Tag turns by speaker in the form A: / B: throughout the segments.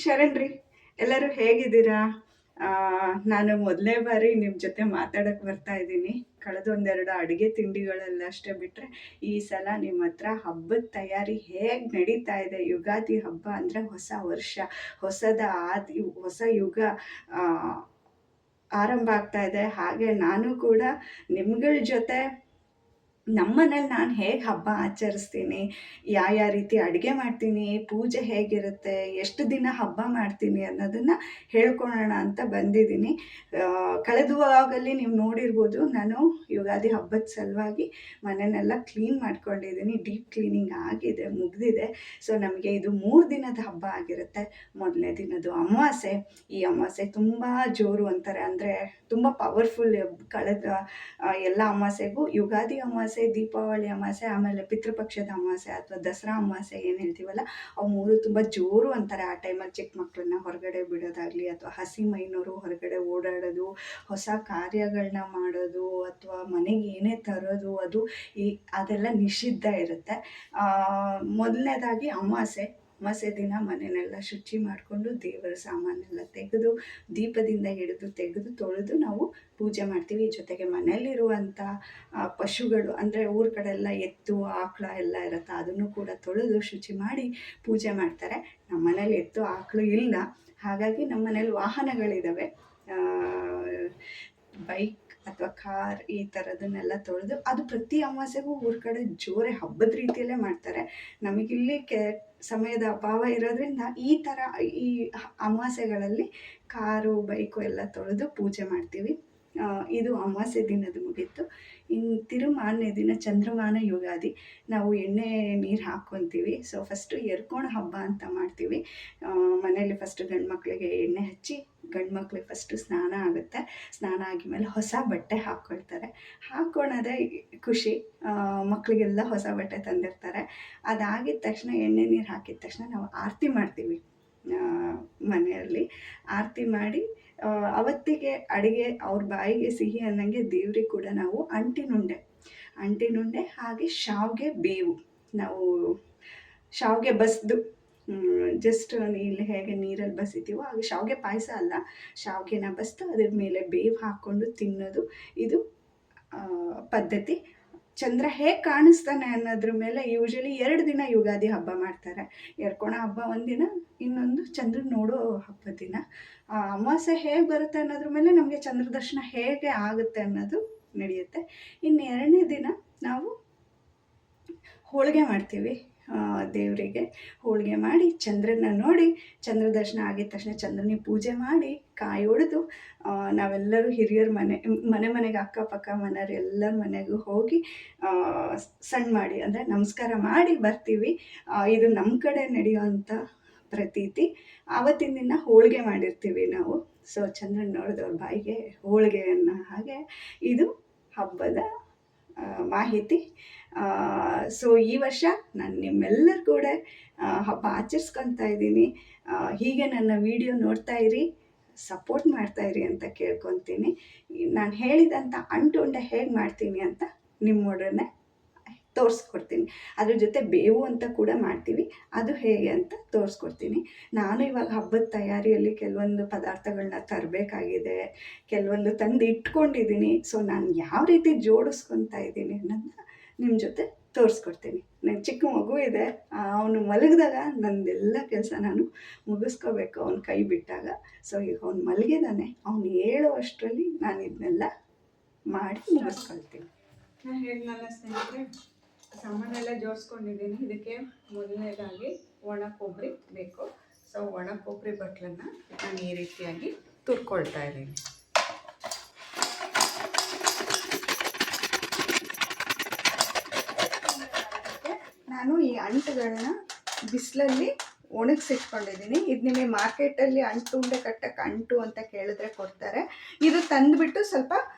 A: ಶರಣ್ರಿ, ಎಲ್ಲರೂ ಹೇಗಿದ್ದೀರಾ? ನಾನು ಮೊದಲನೇ ಬಾರಿ ನಿಮ್ಮ ಜೊತೆ ಮಾತಾಡಕ್ಕೆ ಬರ್ತಾ ಇದ್ದೀನಿ. ಕಳೆದ ಒಂದೆರಡು ಅಡುಗೆ ತಿಂಡಿಗಳೆಲ್ಲ ಅಷ್ಟೇ ಬಿಟ್ಟರೆ, ಈ ಸಲ ನಿಮ್ಮ ಹತ್ರ ಹಬ್ಬದ ತಯಾರಿ ಹೇಗೆ ನಡೀತಾ ಇದೆ? ಯುಗಾದಿ ಹಬ್ಬ ಅಂದರೆ ಹೊಸ ವರ್ಷ, ಹೊಸದ ಹೊಸ ಯುಗ ಆ, ಆರಂಭ ಆಗ್ತಾ ಇದೆ. ಹಾಗೆ ನಾನು ಕೂಡ ನಿಮ್ಗಳ ಜೊತೆ ನಮ್ಮನೇಲಿ ನಾನು ಹೇಗೆ ಹಬ್ಬ ಆಚರಿಸ್ತೀನಿ, ಯಾವ ರೀತಿ ಅಡುಗೆ ಮಾಡ್ತೀನಿ, ಪೂಜೆ ಹೇಗಿರುತ್ತೆ, ಎಷ್ಟು ದಿನ ಹಬ್ಬ ಮಾಡ್ತೀನಿ ಅನ್ನೋದನ್ನು ಹೇಳ್ಕೊಳ್ಳೋಣ ಅಂತ ಬಂದಿದ್ದೀನಿ. ಕಳೆದ ವಾರದಲ್ಲಿ ನೀವು ನೋಡಿರ್ಬೋದು, ನಾನು ಯುಗಾದಿ ಹಬ್ಬದ ಸಲುವಾಗಿ ಮನೆಯನ್ನೆಲ್ಲ ಕ್ಲೀನ್ ಮಾಡ್ಕೊಂಡಿದ್ದೀನಿ. ಡೀಪ್ ಕ್ಲೀನಿಂಗ್ ಆಗಿದೆ, ಮುಗಿದಿದೆ. ಸೊ ನಮಗೆ ಇದು 3 ದಿನದ ಹಬ್ಬ ಆಗಿರುತ್ತೆ. ಮೊದಲನೇ ದಿನದ್ದು ಅಮಾವಾಸ್ಯೆ. ಈ ಅಮಾವಾಸ್ಯೆ ತುಂಬ ಜೋರು ಅಂತಾರೆ, ಅಂದರೆ ತುಂಬ ಪವರ್ಫುಲ್. ಕಳೆದ ಎಲ್ಲ ಅಮಾವಾಸ್ಯೆಗೂ ಯುಗಾದಿ ಅಮಾವಾಸ್ಯೆ, ದೀಪಾವಳಿ ಅಮಾವಾಸ್ಯೆ, ಆಮೇಲೆ ಪಿತೃಪಕ್ಷದ ಅಮಾವಾಸ್ಯೆ ಅಥವಾ ದಸರಾ ಅಮಾವಾಸ್ಯೆ ಏನು ಹೇಳ್ತೀವಲ್ಲ, ಅವು 3 ತುಂಬ ಜೋರು ಅಂತಾರೆ. ಆ ಟೈಮಲ್ಲಿ ಚಿಕ್ಕ ಮಕ್ಕಳನ್ನ ಹೊರಗಡೆ ಬಿಡೋದಾಗಲಿ ಅಥವಾ ಹಸಿ ಮೈನವರು ಹೊರಗಡೆ ಓಡಾಡೋದು, ಹೊಸ ಕಾರ್ಯಗಳನ್ನ ಮಾಡೋದು ಅಥವಾ ಮನೆಗೆ ಏನೇ ತರೋದು, ಅದೆಲ್ಲ ನಿಷಿದ್ಧ ಇರುತ್ತೆ. ಮೊದಲನೇದಾಗಿ ಅಮಾವಾಸ್ಯೆ ದಿನ ಮನೆಯನ್ನೆಲ್ಲ ಶುಚಿ ಮಾಡಿಕೊಂಡು ದೇವರ ಸಾಮಾನೆಲ್ಲ ತೆಗೆದು, ದೀಪದಿಂದ ಹಿಡಿದು ತೆಗೆದು ತೊಳೆದು ನಾವು ಪೂಜೆ ಮಾಡ್ತೀವಿ. ಜೊತೆಗೆ ಮನೆಯಲ್ಲಿರುವಂಥ ಪಶುಗಳು, ಅಂದರೆ ಊರ ಕಡೆ ಎಲ್ಲ ಎತ್ತು ಆಕಳ ಎಲ್ಲ ಇರುತ್ತೆ, ಅದನ್ನು ಕೂಡ ತೊಳೆದು ಶುಚಿ ಮಾಡಿ ಪೂಜೆ ಮಾಡ್ತಾರೆ. ನಮ್ಮ ಮನೇಲಿ ಎತ್ತು ಆಕಳು ಇಲ್ಲ, ಹಾಗಾಗಿ ನಮ್ಮ ಮನೇಲಿ ವಾಹನಗಳಿದ್ದಾವೆ. ಬೈಕ್ ಅಥವಾ ಕಾರ್ ಈ ಥರದನ್ನೆಲ್ಲ ತೊಳೆದು, ಅದು ಪ್ರತಿ ಅಮಾವಾಸ್ಯೆಗೂ ಊರ ಕಡೆ ಜೋರೇ ಹಬ್ಬದ ರೀತಿಯಲ್ಲೇ ಮಾಡ್ತಾರೆ. ನಮಗಿಲ್ಲಿ ಸಮಯದ ಅಭಾವ ಇರೋದ್ರಿಂದ ಈ ಅಮಾವಾಸ್ಯೆಗಳಲ್ಲಿ ಕಾರು ಬೈಕು ಎಲ್ಲ ತೊಳೆದು ಪೂಜೆ ಮಾಡ್ತೀವಿ. ಇದು ಅಮಾವಾಸ್ಯೆ ದಿನದ ಮುಗೀತು. ಇನ್ನು ಮಾರನೇ ದಿನ ಚಂದ್ರಮಾನ ಯುಗಾದಿ. ನಾವು ಎಣ್ಣೆ ನೀರು ಹಾಕ್ಕೊತೀವಿ. ಸೊ ಫಸ್ಟು ಎರ್ಕೋಣ ಹಬ್ಬ ಅಂತ ಮಾಡ್ತೀವಿ. ಮನೇಲಿ ಫಸ್ಟು ಗಂಡು ಮಕ್ಕಳಿಗೆ ಎಣ್ಣೆ ಹಚ್ಚಿ, ಗಂಡು ಮಕ್ಳಿಗೆ ಫಸ್ಟು ಸ್ನಾನ ಆಗುತ್ತೆ. ಸ್ನಾನ ಆಗಿದ್ಮೇಲೆ ಹೊಸ ಬಟ್ಟೆ ಹಾಕ್ಕೊಳ್ತಾರೆ. ಹಾಕ್ಕೊಳೋದೇ ಖುಷಿ. ಮಕ್ಕಳಿಗೆಲ್ಲ ಹೊಸ ಬಟ್ಟೆ ತಂದಿರ್ತಾರೆ. ಅದಾಗಿದ ತಕ್ಷಣ, ಎಣ್ಣೆ ನೀರು ಹಾಕಿದ ತಕ್ಷಣ ನಾವು ಆರತಿ ಮಾಡ್ತೀವಿ. ಮನೆಯಲ್ಲಿ ಆರತಿ ಮಾಡಿ, ಅವತ್ತಿಗೆ ಅಡುಗೆ ಅವ್ರ ಬಾಯಿಗೆ ಸಿಹಿ ಅನ್ನಂಗೆ ದೇವ್ರಿಗೆ ಕೂಡ ನಾವು ಅಂಟಿನುಂಡೆ ಹಾಗೆ ಶಾವಿಗೆ ಬೇವು, ನಾವು ಶಾವಿಗೆ ಬಸ್ದು ಜಸ್ಟ್ ಇಲ್ಲಿ ಹೇಗೆ ನೀರಲ್ಲಿ ಬಸಿತೀವೋ ಹಾಗೆ ಶಾವಿಗೆ ಪಾಯಸ ಅಲ್ಲ, ಶಾವಿಗೆನ ಬಸ್ದು ಅದ್ರ ಮೇಲೆ ಬೇವು ಹಾಕ್ಕೊಂಡು ತಿನ್ನೋದು, ಇದು ಪದ್ಧತಿ. ಚಂದ್ರ ಹೇಗೆ ಕಾಣಿಸ್ತಾನೆ ಅನ್ನೋದ್ರ ಮೇಲೆ ಯೂಶಲಿ 2 ದಿನ ಯುಗಾದಿ ಹಬ್ಬ ಮಾಡ್ತಾರೆ. ಎರ್ಕೋಣ ಹಬ್ಬ ಒಂದಿನ, ಇನ್ನೊಂದು ಚಂದ್ರನ ನೋಡೋ ಹಬ್ಬದ ದಿನ. ಅಮಾವಾಸ್ಯೆ ಹೇಗೆ ಬರುತ್ತೆ ಅನ್ನೋದ್ರ ಮೇಲೆ ನಮಗೆ ಚಂದ್ರ ದರ್ಶನ ಹೇಗೆ ಆಗುತ್ತೆ ಅನ್ನೋದು ನಡೆಯುತ್ತೆ. ಇನ್ನು 2ನೇ ದಿನ ನಾವು ಹೋಳಿಗೆ ಮಾಡ್ತೀವಿ. ದೇವರಿಗೆ ಹೋಳಿಗೆ ಮಾಡಿ, ಚಂದ್ರನ ನೋಡಿ, ಚಂದ್ರ ದರ್ಶನ ಆಗಿದ ತಕ್ಷಣ ಚಂದ್ರನಿಗೆ ಪೂಜೆ ಮಾಡಿ, ಕಾಯಿ ಹೊಡೆದು ನಾವೆಲ್ಲರೂ ಹಿರಿಯರ ಮನೆಗೆ ಅಕ್ಕಪಕ್ಕ ಮನೆಯವ್ರು ಎಲ್ಲರ ಮನೆಗೂ ಹೋಗಿ ಸಣ್ಣ ಮಾಡಿ, ಅಂದರೆ ನಮಸ್ಕಾರ ಮಾಡಿ ಬರ್ತೀವಿ. ಇದು ನಮ್ಮ ಕಡೆ ನಡೆಯುವಂಥ ಪ್ರತೀತಿ. ಆವತ್ತಿನ ದಿನ ಹೋಳಿಗೆ ಮಾಡಿರ್ತೀವಿ ನಾವು. ಸೊ ಚಂದ್ರನ ನೋಡಿದವ್ರ ಬಾಯಿಗೆ ಹೋಳಿಗೆ ಅನ್ನೋ ಹಾಗೆ ಇದು ಹಬ್ಬದ ಮಾಹಿತಿ. ಸೊ ಈ ವರ್ಷ ನಾನು ನಿಮ್ಮೆಲ್ಲರ ಕೂಡ ಹಬ್ಬ ಆಚರಿಸ್ಕೊತಾ ಇದ್ದೀನಿ. ಹೀಗೆ ನನ್ನ ವಿಡಿಯೋ ನೋಡ್ತಾ ಇರಿ, ಸಪೋರ್ಟ್ ಮಾಡ್ತಾಯಿರಿ ಅಂತ ಕೇಳ್ಕೊತೀನಿ. ನಾನು ಹೇಳಿದಂಥ ಅಂಟುಂಡೆ ಹೇಗೆ ಮಾಡ್ತೀನಿ ಅಂತ ನಿಮ್ಮೊಡನೆ ತೋರಿಸ್ಕೊಡ್ತೀನಿ. ಅದ್ರ ಜೊತೆ ಬೇವು ಅಂತ ಕೂಡ ಮಾಡ್ತೀವಿ, ಅದು ಹೇಗೆ ಅಂತ ತೋರಿಸ್ಕೊಡ್ತೀನಿ. ನಾನು ಇವಾಗ ಹಬ್ಬದ ತಯಾರಿಯಲ್ಲಿ ಕೆಲವೊಂದು ಪದಾರ್ಥಗಳನ್ನ ತರಬೇಕಾಗಿದೆ, ಕೆಲವೊಂದು ತಂದು ಇಟ್ಕೊಂಡಿದ್ದೀನಿ. ಸೊ ನಾನು ಯಾವ ರೀತಿ ಜೋಡಿಸ್ಕೊತಾ ಇದ್ದೀನಿ ಅನ್ನೋದನ್ನ ನಿಮ್ಮ ಜೊತೆ ತೋರಿಸ್ಕೊಡ್ತೀನಿ. ನನಗೆ ಚಿಕ್ಕ ಮಗು ಇದೆ, ಅವನು ಮಲಗಿದಾಗ ನಂದೆಲ್ಲ ಕೆಲಸ ನಾನು ಮುಗಿಸ್ಕೋಬೇಕು, ಅವ್ನ ಕೈ ಬಿಟ್ಟಾಗ. ಸೊ ಈಗ ಅವ್ನು ಮಲಗಿದ್ದಾನೆ, ಅವನು ಹೇಳುವಷ್ಟರಲ್ಲಿ ನಾನು ಇದನ್ನೆಲ್ಲ ಮಾಡಿ ಮುಗಿಸ್ಕೊಳ್ತೀನಿ. ನಾನು ಹೇಳಿದ್ನಲ್ಲ ಸ್ನೇಹಿತರೆ, ಸಾಮಾನೆಲ್ಲ ಜೋಡಿಸ್ಕೊಂಡಿದ್ದೀನಿ. ಇದಕ್ಕೆ ಮೊದಲನೇದಾಗಿ ಒಣ ಕೊಬ್ಬರಿ ಬೇಕು. ಸೊ ಒಣ ಕೊಬ್ಬರಿ ಬಟ್ಲನ್ನು ನಾನು ಈ ರೀತಿಯಾಗಿ ತುರ್ಕೊಳ್ತಾ ಇದ್ದೀನಿ. ನಾನು ಈ ಅಂಟುಗಳನ್ನ ಬಿಸಿಲಲ್ಲಿ ಒಣಗಿಸಿಟ್ಕೊಂಡಿದ್ದೀನಿ. ಇದು ನಿಮಗೆ ಮಾರ್ಕೆಟಲ್ಲಿ ಅಂಟುಂಡೆ ಕಟ್ಟಕ್ಕೆ ಅಂಟು ಅಂತ ಕೇಳಿದ್ರೆ ಕೊಡ್ತಾರೆ. ಇದು ತಂದುಬಿಟ್ಟು ಸ್ವಲ್ಪ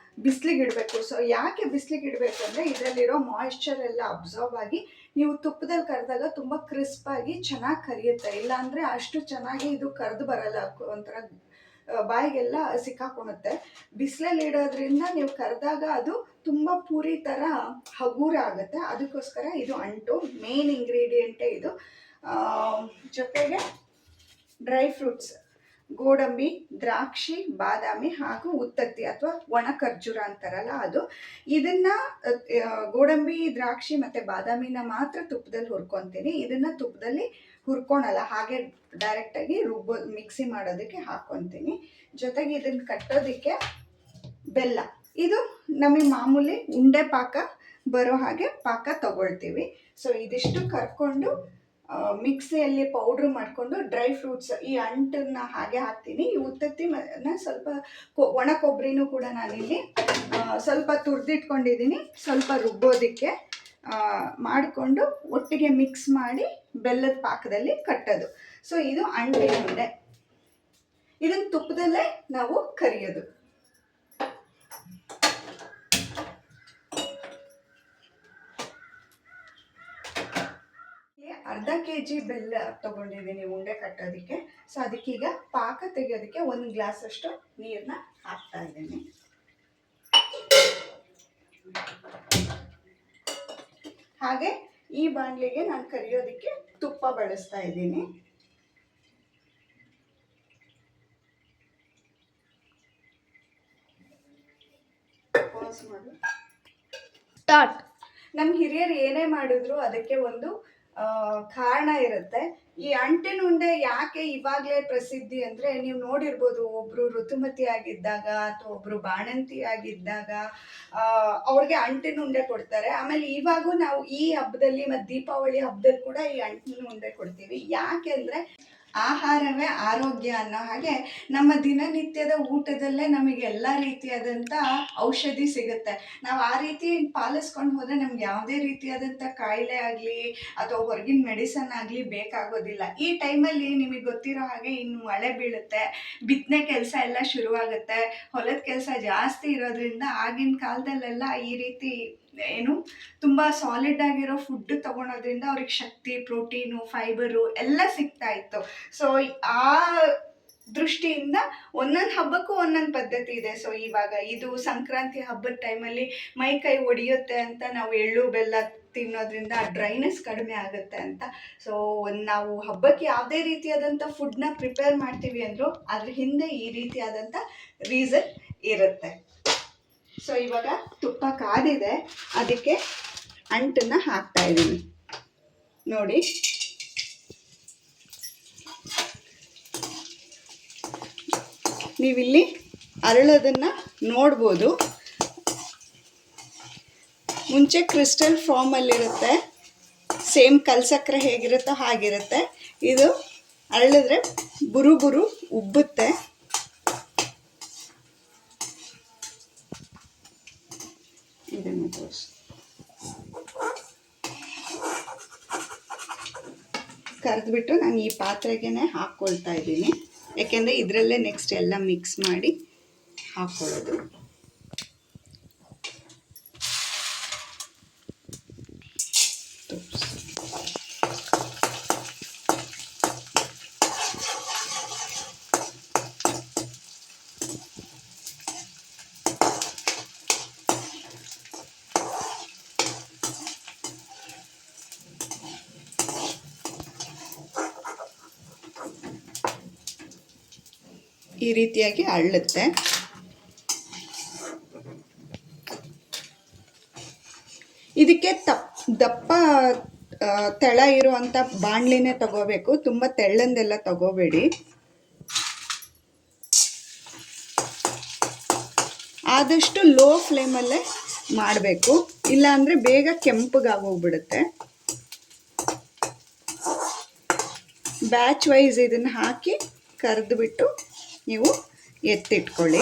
A: ಬಿಸಿಲಿಗೆ ಇಡಬೇಕು. ಸೊ ಯಾಕೆ ಬಿಸಿಲಿಗೆ ಇಡಬೇಕು ಅಂದರೆ, ಇದರಲ್ಲಿರೋ ಮಾಯಿಶ್ಚರ್ ಎಲ್ಲ ಅಬ್ಸಾರ್ಬ್ ಆಗಿ ನೀವು ತುಪ್ಪದಲ್ಲಿ ಕರೆದಾಗ ತುಂಬ ಕ್ರಿಸ್ಪಾಗಿ ಚೆನ್ನಾಗಿ ಕರಿಯುತ್ತೆ. ಇಲ್ಲಾಂದರೆ ಅಷ್ಟು ಚೆನ್ನಾಗಿ ಇದು ಕರೆದು ಬರಲ್ಲ, ಒಂಥರ ಬಾಯಿಗೆಲ್ಲ ಸಿಕ್ಕಾಕೊಳುತ್ತೆ. ಬಿಸಿಲಲ್ಲಿ ಇಡೋದ್ರಿಂದ ನೀವು ಕರೆದಾಗ ಅದು ತುಂಬ ಪೂರಿ ಥರ ಹಗೂರ ಆಗುತ್ತೆ. ಅದಕ್ಕೋಸ್ಕರ ಇದು ಅಂಟು ಮೇನ್ ಇಂಗ್ರೀಡಿಯೆಂಟೇ ಇದು. ಜೊತೆಗೆ ಡ್ರೈ ಫ್ರೂಟ್ಸ್, ಗೋಡಂಬಿ, ದ್ರಾಕ್ಷಿ, ಬಾದಾಮಿ ಹಾಗೂ ಉತ್ತತ್ತಿ ಅಥವಾ ಒಣ ಖರ್ಜೂರ ಅಂತಾರಲ್ಲ ಅದು. ಇದನ್ನ ಗೋಡಂಬಿ, ದ್ರಾಕ್ಷಿ ಮತ್ತು ಬಾದಾಮಿನ ಮಾತ್ರ ತುಪ್ಪದಲ್ಲಿ ಹುರ್ಕೊತೀನಿ. ಇದನ್ನು ತುಪ್ಪದಲ್ಲಿ ಹುರ್ಕೊಳಲ್ಲ, ಹಾಗೆ ಡೈರೆಕ್ಟಾಗಿ ಮಿಕ್ಸಿ ಮಾಡೋದಕ್ಕೆ ಹಾಕ್ಕೊತೀನಿ. ಜೊತೆಗೆ ಇದನ್ನು ಕಟ್ಟೋದಕ್ಕೆ ಬೆಲ್ಲ, ಇದು ನಮಗೆ ಮಾಮೂಲಿ ಉಂಡೆ ಪಾಕ ಬರೋ ಹಾಗೆ ಪಾಕ ತಗೊಳ್ತೀವಿ. ಸೊ ಇದಿಷ್ಟು ಕರ್ಕೊಂಡು ಮಿಕ್ಸಿಯಲ್ಲಿ ಪೌಡ್ರ್ ಮಾಡಿಕೊಂಡು ಡ್ರೈ ಫ್ರೂಟ್ಸ್, ಈ ಅಂಟನ್ನು ಹಾಗೆ ಹಾಕ್ತೀನಿ. ಈ ಉತ್ತತ್ತಿ ಸ್ವಲ್ಪ ಒಣ ಕೊಬ್ಬರಿನೂ ಕೂಡ ನಾನಿಲ್ಲಿ ಸ್ವಲ್ಪ ತುರಿದಿಟ್ಕೊಂಡಿದ್ದೀನಿ, ಸ್ವಲ್ಪ ರುಬ್ಬೋದಕ್ಕೆ ಮಾಡಿಕೊಂಡು ಒಟ್ಟಿಗೆ ಮಿಕ್ಸ್ ಮಾಡಿ ಬೆಲ್ಲದ ಪಾಕದಲ್ಲಿ ಕಟ್ಟೋದು. ಸೊ ಇದು ಅಂಟಿನ ಉಂಡೆ. ಇದನ್ನು ತುಪ್ಪದಲ್ಲೇ ನಾವು ಕರಿಯೋದು. ಅರ್ಧ kg ಬೆಲ್ಲ ತಗೊಂಡಿದ್ದೀನಿ ಉಂಡೆ ಕಟ್ಟೋದಕ್ಕೆ. ಸೊ ಅದಕ್ಕೀಗ ಪಾಕ ತೆಗೆಯೋದಕ್ಕೆ 1 ಗ್ಲಾಸ್ ಅಷ್ಟು ನೀರನ್ನ ಹಾಕ್ತಾ ಇದ್ದೀನಿ. ಹಾಗೆ ಈ ಬಾಣಲಿಗೆ ನಾನು ಕರಿಯೋದಕ್ಕೆ ತುಪ್ಪ ಬಳಸ್ತಾ ಇದ್ದೀನಿ. ಪಾಸ್ ಮಾಡು. ಸ್ಟಾರ್ಟ್. ನಮ್ಮ ಹಿರಿಯರು ಏನೇ ಮಾಡಿದ್ರು ಅದಕ್ಕೆ ಒಂದು ಕಾರಣ ಇರುತ್ತೆ. ಈ ಅಂಟಿನ ಉಂಡೆ ಯಾಕೆ ಇವಾಗಲೇ ಪ್ರಸಿದ್ಧಿ ಅಂದರೆ, ನೀವು ನೋಡಿರ್ಬೋದು, ಒಬ್ಬರು ಋತುಮತಿ ಆಗಿದ್ದಾಗ ಅಥವಾ ಒಬ್ಬರು ಬಾಣಂತಿ ಆಗಿದ್ದಾಗ ಅವ್ರಿಗೆ ಅಂಟಿನ ಉಂಡೆ ಕೊಡ್ತಾರೆ. ಆಮೇಲೆ ಇವಾಗೂ ನಾವು ಈ ಹಬ್ಬದಲ್ಲಿ ಮತ್ತು ದೀಪಾವಳಿ ಹಬ್ಬದಲ್ಲಿ ಕೂಡ ಈ ಅಂಟಿನ ಉಂಡೆ ಕೊಡ್ತೀವಿ. ಯಾಕೆ ಅಂದರೆ ಆಹಾರವೇ ಆರೋಗ್ಯ ಅನ್ನೋ ಹಾಗೆ ನಮ್ಮ ದಿನನಿತ್ಯದ ಊಟದಲ್ಲೇ ನಮಗೆ ಎಲ್ಲ ರೀತಿಯಾದಂಥ ಔಷಧಿ ಸಿಗುತ್ತೆ. ನಾವು ಆ ರೀತಿ ಪಾಲಿಸ್ಕೊಂಡು ಹೋದರೆ ನಮ್ಗೆ ಯಾವುದೇ ರೀತಿಯಾದಂಥ ಕಾಯಿಲೆ ಆಗಲಿ ಅಥವಾ ಹೊರಗಿನ ಮೆಡಿಸನ್ ಆಗಲಿ ಬೇಕಾಗೋದಿಲ್ಲ. ಈ ಟೈಮಲ್ಲಿ ನಿಮಗೆ ಗೊತ್ತಿರೋ ಹಾಗೆ ಇನ್ನು ಮಳೆ ಬೀಳುತ್ತೆ, ಬಿತ್ತನೆ ಕೆಲಸ ಎಲ್ಲ ಶುರುವಾಗುತ್ತೆ, ಹೊಲದ ಕೆಲಸ ಜಾಸ್ತಿ ಇರೋದ್ರಿಂದ ಆಗಿನ ಕಾಲದಲ್ಲೆಲ್ಲ ಈ ರೀತಿ ತುಂಬ ಸಾಲಿಡ್ ಆಗಿರೋ ಫುಡ್ ತಗೊಳೋದ್ರಿಂದ ಅವ್ರಿಗೆ ಶಕ್ತಿ, ಪ್ರೋಟೀನು, ಫೈಬರು ಎಲ್ಲ ಸಿಗ್ತಾ ಇತ್ತು. ಸೊ ಆ ದೃಷ್ಟಿಯಿಂದ ಒಂದೊಂದು ಹಬ್ಬಕ್ಕೂ ಒಂದೊಂದು ಪದ್ಧತಿ ಇದೆ. ಸೊ ಇವಾಗ ಇದು ಸಂಕ್ರಾಂತಿ ಹಬ್ಬದ ಟೈಮಲ್ಲಿ ಮೈ ಕೈ ಒಡೆಯುತ್ತೆ ಅಂತ ನಾವು ಎಳ್ಳು ಬೆಲ್ಲ ತಿನ್ನೋದ್ರಿಂದ ಆ ಡ್ರೈನೆಸ್ ಕಡಿಮೆ ಆಗುತ್ತೆ ಅಂತ. ಸೊ ನಾವು ಹಬ್ಬಕ್ಕೆ ಯಾವುದೇ ರೀತಿಯಾದಂಥ ಫುಡ್ನ ಪ್ರಿಪೇರ್ ಮಾಡ್ತೀವಿ ಅಂದರೂ ಅದ್ರ ಹಿಂದೆ ಈ ರೀತಿಯಾದಂಥ ರೀಸನ್ ಇರುತ್ತೆ. ಸೊ ಇವಾಗ ತುಪ್ಪ ಕಾದಿದೆ, ಅದಕ್ಕೆ ಅಂಟನ್ನು ಹಾಕ್ತಾ ಇದ್ದೀನಿ ನೋಡಿ. ನೀವಿಲ್ಲಿ ಅರಳೋದನ್ನು ನೋಡ್ಬೋದು. ಮುಂಚೆ ಕ್ರಿಸ್ಟಲ್ ಫಾರ್ಮಲ್ಲಿರುತ್ತೆ, ಸೇಮ್ ಕಲ್ಸಕ್ಕರೆ ಹೇಗಿರುತ್ತೋ ಹಾಗಿರುತ್ತೆ. ಇದು ಅರಳಿದ್ರೆ ಬುರು ಬುರು ಉಬ್ಬುತ್ತೆ. ಇದನ್ನು ಕರೆದ್ಬಿಟ್ಟು ನಾನು ಈ ಪಾತ್ರೆಗೆ ಹಾಕ್ಕೊಳ್ತಾ ಇದ್ದೀನಿ. ಯಾಕೆಂದರೆ ಇದರಲ್ಲೇ ನೆಕ್ಸ್ಟ್ ಎಲ್ಲ ಮಿಕ್ಸ್ ಮಾಡಿ ಹಾಕ್ಕೊಳ್ಳೋದು. ಈ ರೀತಿಯಾಗಿ ಅರಳುತ್ತೆ. ಇದಕ್ಕೆ ದಪ್ಪ ತೆಳ ಇರುವಂಥ ಬಾಣಲಿನೇ ತಗೋಬೇಕು, ತುಂಬ ತೆಳ್ಳಂದೆಲ್ಲ ತಗೋಬೇಡಿ. ಆದಷ್ಟು ಲೋ ಫ್ಲೇಮಲ್ಲೇ ಮಾಡಬೇಕು, ಇಲ್ಲಾಂದರೆ ಬೇಗ ಕೆಂಪಗಾಗೋಗ್ಬಿಡುತ್ತೆ. ಬ್ಯಾಚ್ ವೈಸ್ ಇದನ್ನು ಹಾಕಿ ಕರೆದುಬಿಟ್ಟು ನೀವು ಎತ್ತಿಟ್ಕೊಳ್ಳಿ.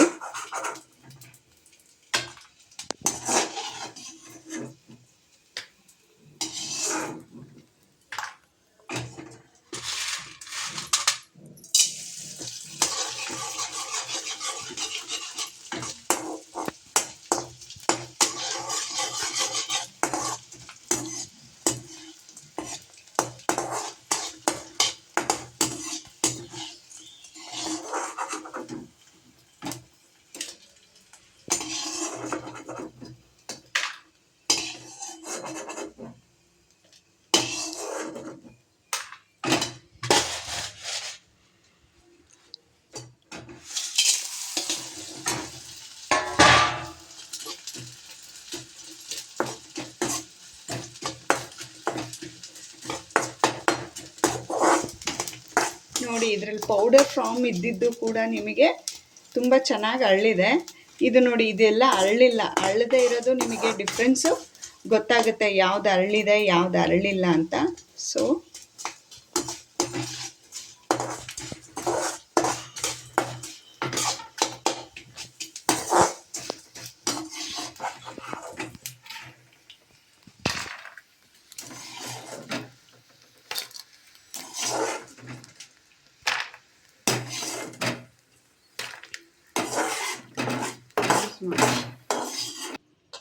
A: ನೋಡಿ ಇದರಲ್ಲಿ ಪೌಡರ್ ಫಾರ್ಮ್ ಇದ್ದಿದ್ದು ಕೂಡ ನಿಮಗೆ ತುಂಬ ಚೆನ್ನಾಗಿ ಅರಳಿದೆ. ಇದು ನೋಡಿ ಇದೆಲ್ಲ ಅರಳಿಲ್ಲ. ಅರಳದೇ ಇರೋದು ನಿಮಗೆ ಡಿಫ್ರೆನ್ಸು ಗೊತ್ತಾಗುತ್ತೆ ಯಾವ್ದು ಅರಳಿದೆ ಯಾವ್ದು ಅರಳಿಲ್ಲ ಅಂತ. ಸೊ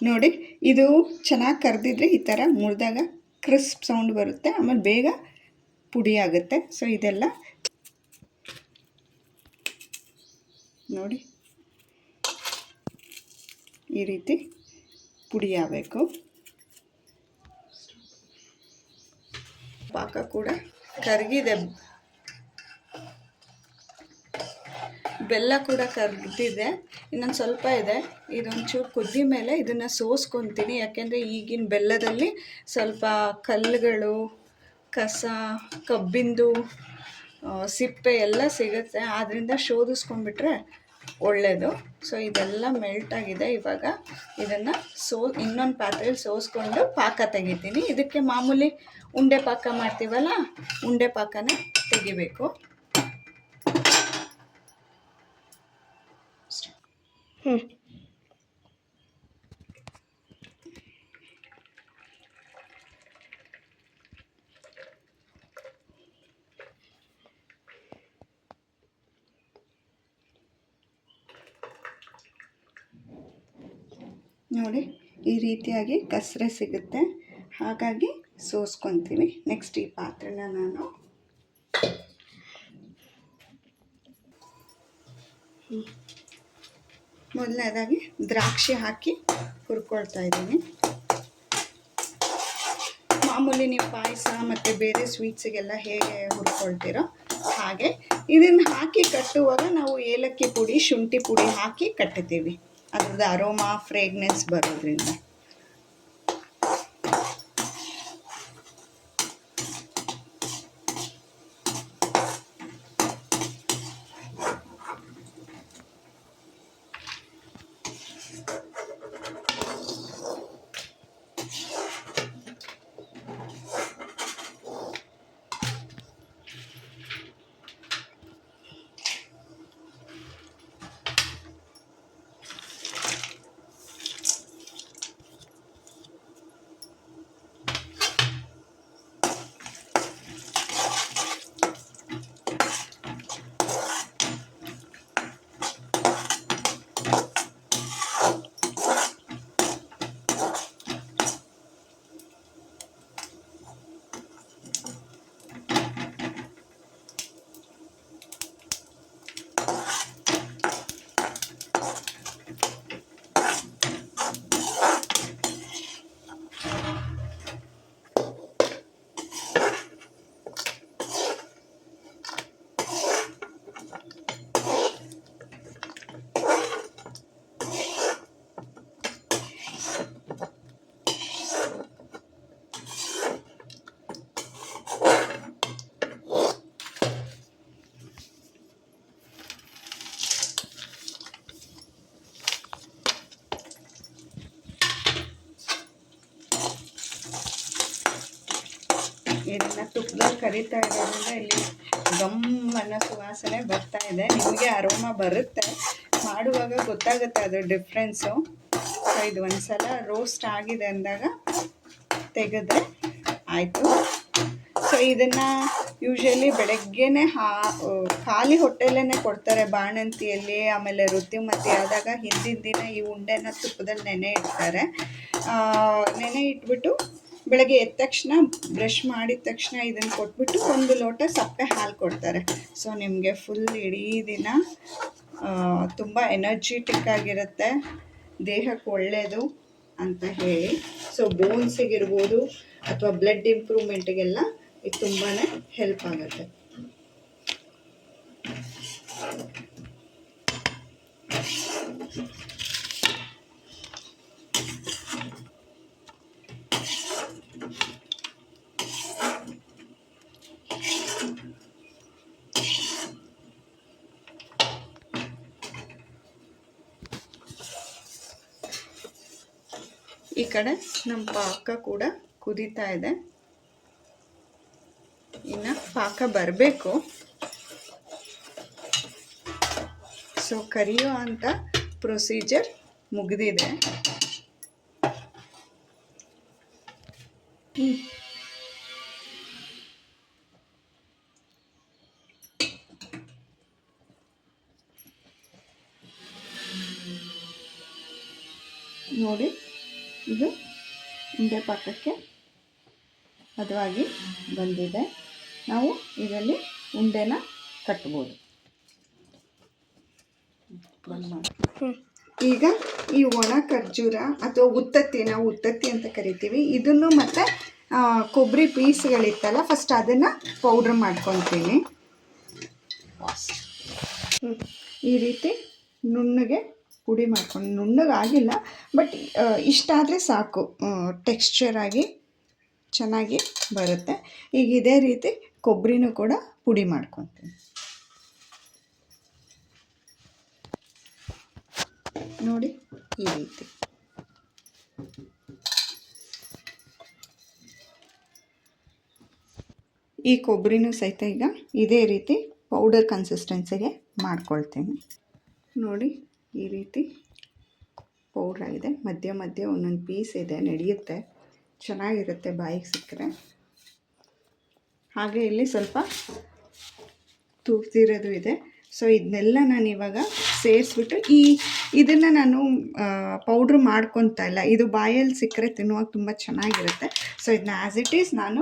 A: ನೋಡಿ ಇದು ಚೆನ್ನಾಗಿ ಕರೆದಿದ್ರೆ ಈ ಥರ ಮುರಿದಾಗ ಕ್ರಿಸ್ಪ್ ಸೌಂಡ್ ಬರುತ್ತೆ, ಆಮೇಲೆ ಬೇಗ ಪುಡಿ ಆಗುತ್ತೆ. ಸೊ ಇದೆಲ್ಲ ನೋಡಿ ಈ ರೀತಿ ಪುಡಿ ಆಗಬೇಕು. ಪಾಕ ಕೂಡ ಕರಗಿದೆ, ಬೆಲ್ಲ ಕೂಡ ಕರಗಿದೆ, ಇನ್ನೊಂದು ಸ್ವಲ್ಪ ಇದೆ. ಇದೊಂಚೂರು ಕುದ್ದಿ ಮೇಲೆ ಇದನ್ನು ಸೋಸ್ಕೊತೀನಿ, ಯಾಕೆಂದರೆ ಈಗಿನ ಬೆಲ್ಲದಲ್ಲಿ ಸ್ವಲ್ಪ ಕಲ್ಲುಗಳು, ಕಸ, ಕಬ್ಬಿಂದು ಸಿಪ್ಪೆ ಎಲ್ಲ ಸಿಗುತ್ತೆ, ಆದ್ದರಿಂದ ಶೋಧಿಸ್ಕೊಂಡ್ಬಿಟ್ರೆ ಒಳ್ಳೆಯದು. ಸೊ ಇದೆಲ್ಲ ಮೆಲ್ಟ್ ಆಗಿದೆ. ಇವಾಗ ಇದನ್ನು ಇನ್ನೊಂದು ಪಾತ್ರೆಯಲ್ಲಿ ಸೋಸ್ಕೊಂಡು ಪಾಕ ತೆಗಿತೀನಿ. ಇದಕ್ಕೆ ಮಾಮೂಲಿ ಉಂಡೆ ಪಾಕ ಮಾಡ್ತೀವಲ್ಲ, ಉಂಡೆ ಪಾಕನ ತೆಗಿಬೇಕು. ನೋಡಿ ಈ ರೀತಿಯಾಗಿ ಕಸರೆ ಸಿಗುತ್ತೆ, ಹಾಗಾಗಿ ಸೋಸ್ಕೊತೀವಿ. ನೆಕ್ಸ್ಟ್ ಈ ಪಾತ್ರೆನ ನಾನು ಮೊದಲನೇದಾಗಿ ದ್ರಾಕ್ಷಿ ಹಾಕಿ ಹುರ್ಕೊಳ್ತಾ ಇದ್ದೀನಿ. ಮಾಮೂಲಿ ನೀವು ಪಾಯಸ ಮತ್ತು ಬೇರೆ ಸ್ವೀಟ್ಸಿಗೆಲ್ಲ ಹೇಗೆ ಹುರ್ಕೊಳ್ತೀರೋ ಹಾಗೆ ಇದನ್ನು ಹಾಕಿ ಕಟ್ಟುವಾಗ ನಾವು ಏಲಕ್ಕಿ ಪುಡಿ, ಶುಂಠಿ ಪುಡಿ ಹಾಕಿ ಕಟ್ಟುತ್ತೀವಿ, ಅದ್ರದ್ದು ಅರೋಮಾ ಫ್ರೇಗ್ನೆನ್ಸ್ ಬರೋದ್ರಿಂದ. ಇದನ್ನು ತುಪ್ಪದಲ್ಲಿ ಕರಿತಾ ಇರೋದ್ರಿಂದ ಇಲ್ಲಿ ಗಮ್ ಅನ್ನೋ ಸುವಾಸನೆ ಬರ್ತಾ ಇದೆ. ನಿಮಗೆ ಅರೋಮಾ ಬರುತ್ತೆ, ಮಾಡುವಾಗ ಗೊತ್ತಾಗುತ್ತೆ ಅದರ ಡಿಫ್ರೆನ್ಸು. ಸೊ ಇದು ಒಂದು ಸಲ ರೋಸ್ಟ್ ಆಗಿದೆ ಅಂದಾಗ ತೆಗೆದ್ರೆ ಆಯಿತು. ಸೊ ಇದನ್ನು ಯೂಶ್ವಲಿ ಬೆಳಗ್ಗೆನೇ ಖಾಲಿ ಹೊಟ್ಟೆಲೇ ಕೊಡ್ತಾರೆ ಬಾಣಂತಿಯಲ್ಲಿ. ಆಮೇಲೆ ಋತುಮತಿ ಆದಾಗ ಹಿಂದಿನ ದಿನ ಈ ಉಂಡೆನ ತುಪ್ಪದಲ್ಲಿ ನೆನೆ ಇಡ್ತಾರೆ. ನೆನೆ ಇಟ್ಬಿಟ್ಟು ಬೆಳಗ್ಗೆ ಎದ್ದ ತಕ್ಷಣ ಬ್ರಷ್ ಮಾಡಿದ ತಕ್ಷಣ ಇದನ್ನು ಕೊಟ್ಬಿಟ್ಟು ಒಂದು ಲೋಟ ಸಪ್ಪೆ ಹಾಲು ಕೊಡ್ತಾರೆ. ಸೊ ನಿಮಗೆ ಫುಲ್ ಇಡೀ ದಿನ ತುಂಬ ಎನರ್ಜಿಟಿಕ್ ಆಗಿರುತ್ತೆ, ದೇಹಕ್ಕೆ ಒಳ್ಳೆಯದು ಅಂತ ಹೇಳಿ. ಸೊ ಬೋನ್ಸಿಗಿರ್ಬೋದು ಅಥವಾ ಬ್ಲಡ್ ಇಂಪ್ರೂವ್ಮೆಂಟಿಗೆಲ್ಲ ಇದು ತುಂಬಾ ಹೆಲ್ಪ್ ಆಗುತ್ತೆ. ಈ ಕಡೆ ನಮ್ಮ ಪಾಕ ಕೂಡ ಕುದೀತಾ ಇದೆ. ಇನ್ನು ಪಾಕ ಬರಬೇಕು. ಸೊ ಕರಿಯೋ ಅಂತ ಪ್ರೊಸೀಜರ್ ಮುಗಿದಿದೆ. ನೋಡಿ, ಇದು ಉಂಡೆ ಪಾಕಕ್ಕೆ ಹದವಾಗಿ ಬಂದಿದೆ. ನಾವು ಇದರಲ್ಲಿ ಉಂಡೆನ ಕಟ್ಬೋದು. ಈಗ ಈ ಒಣ ಖರ್ಜೂರ ಅಥವಾ ಉತ್ತತ್ತಿ, ನಾವು ಉತ್ತತ್ತಿ ಅಂತ ಕರಿತೀವಿ, ಇದನ್ನು ಮತ್ತು ಕೊಬ್ಬರಿ ಪೀಸ್ಗಳಿತ್ತಲ್ಲ, ಫಸ್ಟ್ ಅದನ್ನು ಪೌಡ್ರ್ ಮಾಡ್ಕೊತೀನಿ. ಈ ರೀತಿ ನುಣ್ಣಗೆ ಪುಡಿ ಮಾಡ್ಕೊಂಡು, ನುಣ್ಣಗಾಗಿಲ್ಲ ಬಟ್ ಇಷ್ಟಾದರೆ ಸಾಕು, ಟೆಕ್ಸ್ಚರಾಗಿ ಚೆನ್ನಾಗಿ ಬರುತ್ತೆ. ಈಗ ಇದೇ ರೀತಿ ಕೊಬ್ಬರಿನೂ ಕೂಡ ಪುಡಿ ಮಾಡ್ಕೊತೀನಿ. ನೋಡಿ, ಈ ರೀತಿ ಈ ಕೊಬ್ಬರಿನೂ ಸಹಿತ ಈಗ ಇದೇ ರೀತಿ ಪೌಡರ್ ಕನ್ಸಿಸ್ಟೆನ್ಸಿಗೆ ಮಾಡ್ಕೊಳ್ತೀನಿ. ನೋಡಿ, ಈ ರೀತಿ ಪೌಡ್ರ್ ಆಗಿದೆ. ಮಧ್ಯ ಮಧ್ಯ ಒಂದೊಂದು ಪೀಸ್ ಇದೆ, ನಡೆಯುತ್ತೆ, ಚೆನ್ನಾಗಿರುತ್ತೆ ಬಾಯಿಗೆ ಸಿಕ್ಕರೆ. ಹಾಗೆ ಇಲ್ಲಿ ಸ್ವಲ್ಪ ತುರಿದಿರೋದು ಇದೆ. ಸೊ ಇದನ್ನೆಲ್ಲ ನಾನು ಇವಾಗ ಸೇರಿಸ್ಬಿಟ್ಟು ಇದನ್ನು ನಾನು ಪೌಡ್ರ್ ಮಾಡ್ಕೊತಾ ಇಲ್ಲ. ಇದು ಬಾಯಲ್ಲಿ ಸಿಕ್ಕರೆ ತಿನ್ನುವಾಗ ತುಂಬ ಚೆನ್ನಾಗಿರುತ್ತೆ. ಸೊ ಇದನ್ನ ಆ್ಯಸ್ ಇಟ್ ಈಸ್ ನಾನು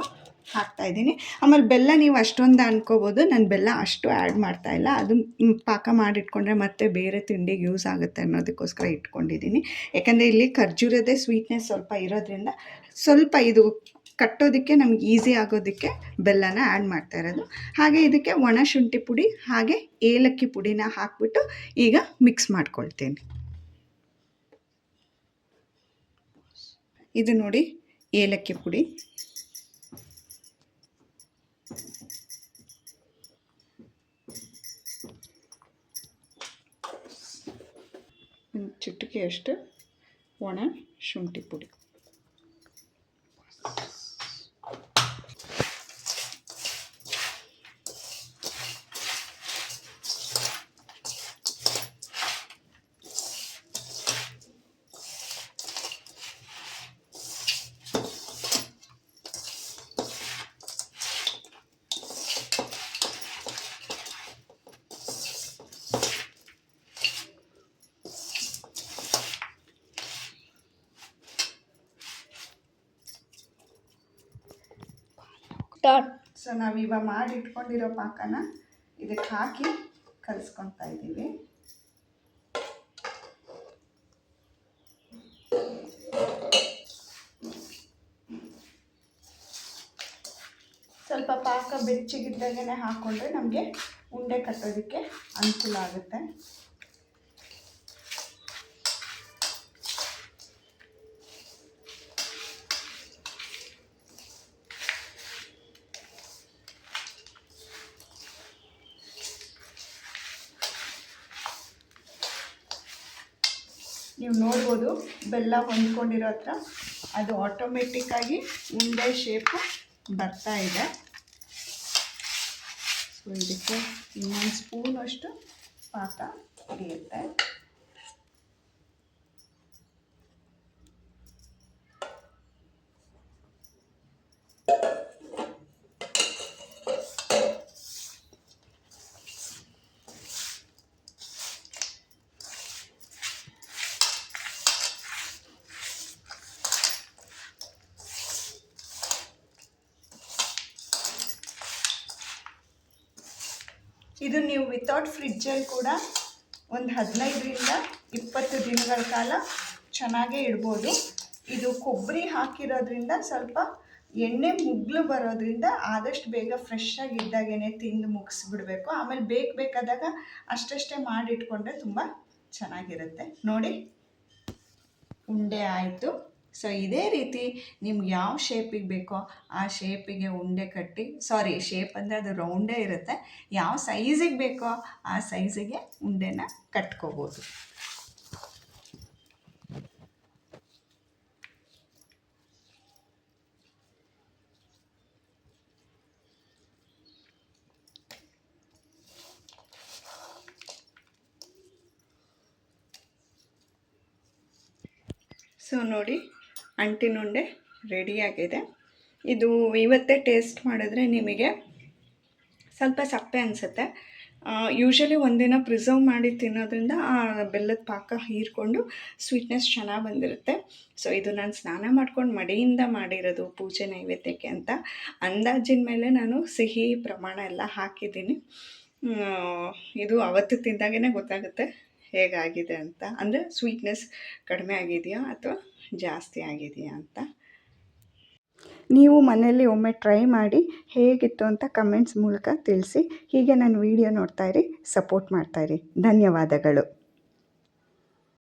A: ಹಾಕ್ತಾಯಿದ್ದೀನಿ. ಆಮೇಲೆ ಬೆಲ್ಲ ನೀವು ಅಷ್ಟೊಂದು ಅನ್ಕೋಬೋದು, ನಾನು ಬೆಲ್ಲ ಅಷ್ಟು ಆ್ಯಡ್ ಮಾಡ್ತಾಯಿಲ್ಲ. ಅದು ಪಾಕ ಮಾಡಿಟ್ಕೊಂಡ್ರೆ ಮತ್ತೆ ಬೇರೆ ತಿಂಡಿಗೆ ಯೂಸ್ ಆಗುತ್ತೆ ಅನ್ನೋದಕ್ಕೋಸ್ಕರ ಇಟ್ಕೊಂಡಿದ್ದೀನಿ. ಯಾಕಂದರೆ ಇಲ್ಲಿ ಖರ್ಜೂರದೇ ಸ್ವೀಟ್ನೆಸ್ ಸ್ವಲ್ಪ ಇರೋದ್ರಿಂದ ಸ್ವಲ್ಪ ಇದು ಕಟ್ಟೋದಕ್ಕೆ ನಮ್ಗೆ ಈಸಿ ಆಗೋದಕ್ಕೆ ಬೆಲ್ಲನ ಆ್ಯಡ್ ಮಾಡ್ತಾ ಇರೋದು. ಹಾಗೆ ಇದಕ್ಕೆ ಒಣ ಶುಂಠಿ ಪುಡಿ ಹಾಗೆ ಏಲಕ್ಕಿ ಪುಡಿನ ಹಾಕ್ಬಿಟ್ಟು ಈಗ ಮಿಕ್ಸ್ ಮಾಡ್ಕೊಳ್ತೇನೆ. ಇದು ನೋಡಿ ಏಲಕ್ಕಿ ಪುಡಿ, ಒಂದು ಚಿಟಿಕೆಯಷ್ಟು ಒಣ ಶುಂಠಿ ಪುಡಿ. ಸೊ ನಾವಿವಾಗ ಮಾಡಿ ಇಟ್ಕೊಂಡಿರೋ ಪಾಕನ ಇದಕ್ಕೆ ಹಾಕಿ ಕಲಿಸ್ಕೊತಾ ಇದ್ದೀವಿ. ಸ್ವಲ್ಪ ಪಾಕ ಬೆಚ್ಚಗಿದ್ದಾಗೇ ಹಾಕ್ಕೊಂಡ್ರೆ ನಮಗೆ ಉಂಡೆ ಕಟ್ಟೋದಕ್ಕೆ ಅನುಕೂಲ ಆಗುತ್ತೆ. ನೀವು ನೋಡ್ಬೋದು ಬೆಲ್ಲ ಹೊಂದ್ಕೊಂಡಿರೋ ಹತ್ರ ಅದು ಆಟೋಮೆಟಿಕ್ಕಾಗಿ ಉಂಡೆ ಶೇಪು ಬರ್ತಾ ಇದೆ. ಸೊ ಇದಕ್ಕೆ ಇನ್ನೊಂದು ಸ್ಪೂನಷ್ಟು ಪಾಕ ಹಿಡಿಯುತ್ತೆ. ಇದು ನೀವು ವಿತೌಟ್ ಫ್ರಿಜ್ಜಲ್ಲಿ ಕೂಡ ಒಂದು 15ರಿಂದ 20 ದಿನಗಳ ಕಾಲ ಚೆನ್ನಾಗೇ ಇಡ್ಬೋದು. ಇದು ಕೊಬ್ಬರಿ ಹಾಕಿರೋದ್ರಿಂದ ಸ್ವಲ್ಪ ಎಣ್ಣೆ ಮುಗ್ಲು ಬರೋದ್ರಿಂದ ಆದಷ್ಟು ಬೇಗ ಫ್ರೆಶ್ ಆಗಿದ್ದಾಗೇ ತಿಂದು ಮುಗಿಸ್ಬಿಡ್ಬೇಕು. ಆಮೇಲೆ ಬೇಕಾದಾಗ ಅಷ್ಟಷ್ಟೇ ಮಾಡಿಟ್ಕೊಂಡ್ರೆ ತುಂಬ ಚೆನ್ನಾಗಿರುತ್ತೆ. ನೋಡಿ, ಉಂಡೆ ಆಯಿತು. ಸೊ ಇದೇ ರೀತಿ ನಿಮ್ಗೆ ಯಾವ ಶೇಪಿಗೆ ಬೇಕೋ ಆ ಶೇಪಿಗೆ ಉಂಡೆ ಕಟ್ಟಿ, ಶೇಪ್ ಅಂದರೆ ಅದು ರೌಂಡೇ ಇರುತ್ತೆ, ಯಾವ ಸೈಜಿಗೆ ಬೇಕೋ ಆ ಸೈಜಿಗೆ ಉಂಡೆನ ಕಟ್ಕೋಬೋದು. ಸೊ ನೋಡಿ, ಅಂಟಿನುಂಡೆ ರೆಡಿಯಾಗಿದೆ. ಇದು ಇವತ್ತೇ ಟೇಸ್ಟ್ ಮಾಡಿದ್ರೆ ನಿಮಗೆ ಸ್ವಲ್ಪ ಸಪ್ಪೆ ಅನಿಸುತ್ತೆ. ಯೂಶ್ವಲಿ ಒಂದಿನ ಪ್ರಿಸರ್ವ್ ಮಾಡಿ ತಿನ್ನೋದ್ರಿಂದ ಆ ಬೆಲ್ಲದ ಪಾಕ ಹೀರ್ಕೊಂಡು ಸ್ವೀಟ್ನೆಸ್ ಚೆನ್ನಾಗಿ ಬಂದಿರುತ್ತೆ. ಸೊ ಇದು ನಾನು ಸ್ನಾನ ಮಾಡ್ಕೊಂಡು ಮಡಿಯಿಂದ ಮಾಡಿರೋದು ಪೂಜೆ ನೈವೇದ್ಯಕ್ಕೆ ಅಂತ. ಅಂದಾಜಿನ ಮೇಲೆ ನಾನು ಸಿಹಿ ಪ್ರಮಾಣ ಎಲ್ಲ ಹಾಕಿದ್ದೀನಿ. ಇದು ಅವತ್ತು ತಿಂದಾಗೇ ಗೊತ್ತಾಗುತ್ತೆ ಹೇಗಾಗಿದೆ ಅಂತ, ಅಂದರೆ ಸ್ವೀಟ್ನೆಸ್ ಕಡಿಮೆ ಆಗಿದೆಯಾ ಅಥವಾ ಜಾಸ್ತಿ ಆಗಿದೆಯಾ ಅಂತ. ನೀವು ಮನೆಯಲ್ಲಿ ಒಮ್ಮೆ ಟ್ರೈ ಮಾಡಿ ಹೇಗಿತ್ತು ಅಂತ ಕಮೆಂಟ್ಸ್ ಮೂಲಕ ತಿಳಿಸಿ. ಹೀಗೆ ನನ್ನ ವಿಡಿಯೋ ನೋಡ್ತಾಯಿರಿ, ಸಪೋರ್ಟ್ ಮಾಡ್ತಾಯಿರಿ. ಧನ್ಯವಾದಗಳು.